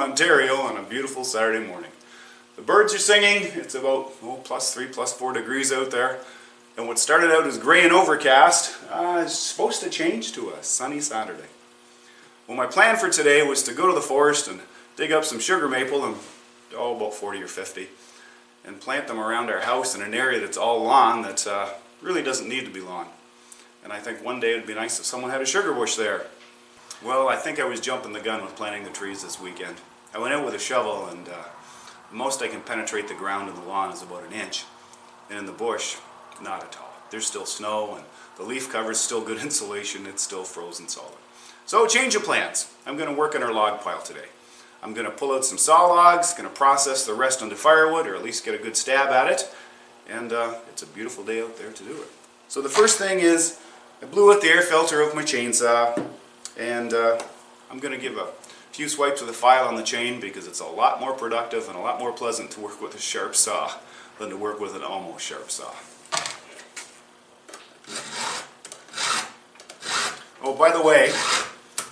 Ontario on a beautiful Saturday morning. The birds are singing. It's about +3, +4 degrees out there. And what started out as gray and overcast is supposed to change to a sunny Saturday. Well, my plan for today was to go to the forest and dig up some sugar maple, and about 40 or 50, and plant them around our house in an area that's all lawn that really doesn't need to be lawn. And I think one day it would be nice if someone had a sugar bush there. Well, I think I was jumping the gun with planting the trees this weekend. I went out with a shovel, and the most I can penetrate the ground in the lawn is about 1 inch. And in the bush, not at all. There's still snow, and the leaf cover is still good insulation. It's still frozen solid. So, change of plans. I'm going to work on our log pile today. I'm going to pull out some saw logs, going to process the rest onto firewood, or at least get a good stab at it. And it's a beautiful day out there to do it. So the first thing is, I blew out the air filter of my chainsaw, and I'm going to give a few swipes with a file on the chain because it's a lot more productive and a lot more pleasant to work with a sharp saw than to work with an almost sharp saw. Oh, by the way,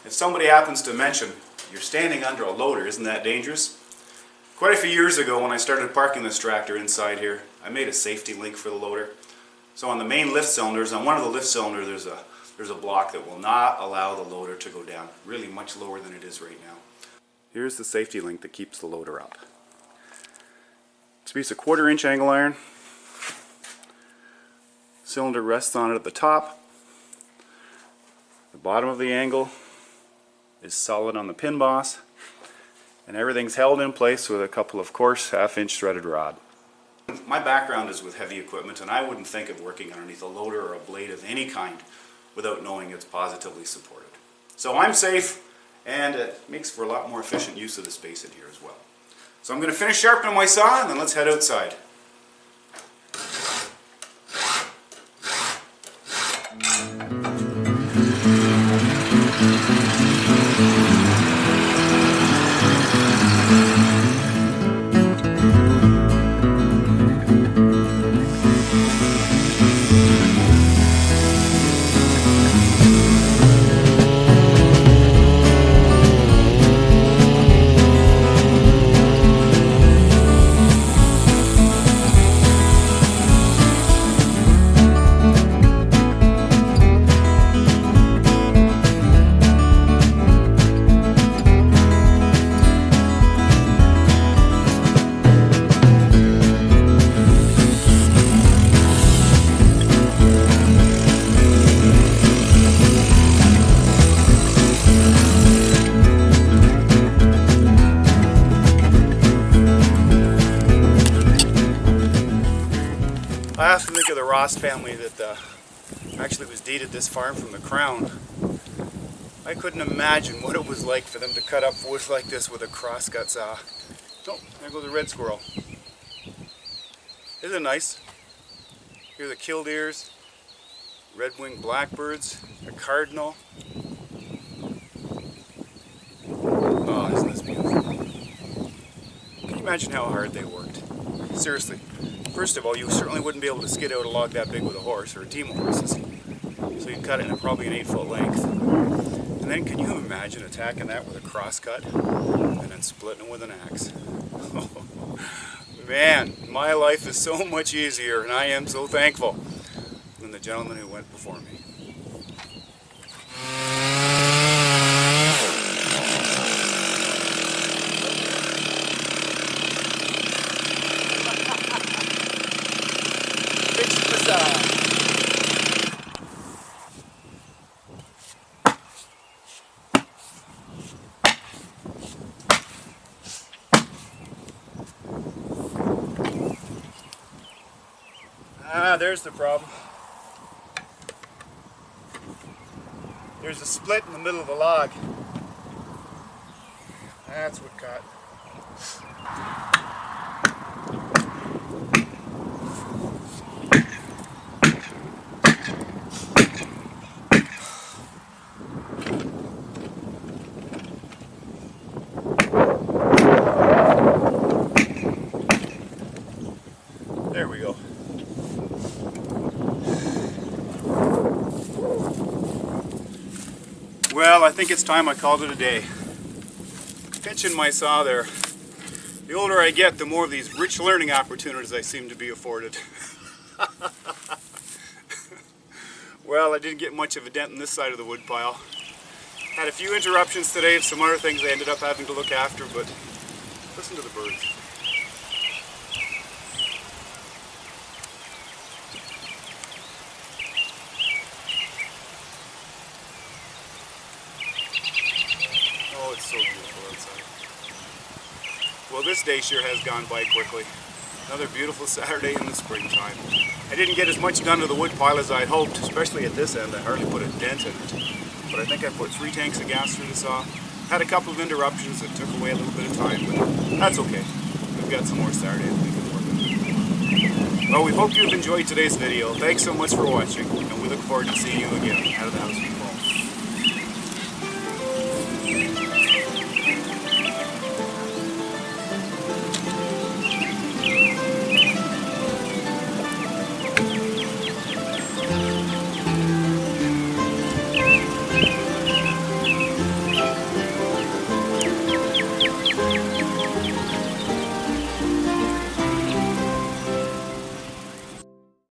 if somebody happens to mention you're standing under a loader, isn't that dangerous? Quite a few years ago when I started parking this tractor inside here, I made a safety link for the loader. So on the main lift cylinders, on one of the lift cylinders there's a block that will not allow the loader to go down, really much lower than it is right now. Here's the safety link that keeps the loader up. It's a piece of 1/4 inch angle iron. Cylinder rests on it at the top. The bottom of the angle is solid on the pin boss, and everything's held in place with a couple of coarse 1/2 inch threaded rod. My background is with heavy equipment, and I wouldn't think of working underneath a loader or a blade of any kind without knowing it's positively supported. So I'm safe, and it makes for a lot more efficient use of the space in here as well. So I'm going to finish sharpening my saw, and then let's head outside. I have to think of the Ross family that actually was deeded this farm from the Crown. I couldn't imagine what it was like for them to cut up wood like this with a crosscut saw. Oh, there goes a red squirrel. Isn't it nice? Here are the killdeers, red-winged blackbirds, a cardinal. Oh, isn't this beautiful? Can you imagine how hard they worked? Seriously. First of all, you certainly wouldn't be able to skid out a log that big with a horse or a team of horses. So you'd cut it in probably an 8-foot length. And then can you imagine attacking that with a crosscut and then splitting it with an axe? Man, my life is so much easier, and I am so thankful than the gentleman who went before me. There's the problem. There's a split in the middle of the log. That's what caught. There we go. Well, I think it's time I called it a day. pinching my saw there. The older I get, the more of these rich learning opportunities I seem to be afforded. Well, I didn't get much of a dent in this side of the wood pile. Had a few interruptions today of some other things I ended up having to look after, but listen to the birds. Oh, it's so beautiful outside. Well, this day sure has gone by quickly. Another beautiful Saturday in the springtime. I didn't get as much done to the wood pile as I'd hoped, especially at this end. I hardly put a dent in it. But I think I put 3 tanks of gas through the saw. Had a couple of interruptions that took away a little bit of time, but that's okay. We've got some more Saturdays we can work on. Well, we hope you've enjoyed today's video. Thanks so much for watching, and we look forward to seeing you again out of the house.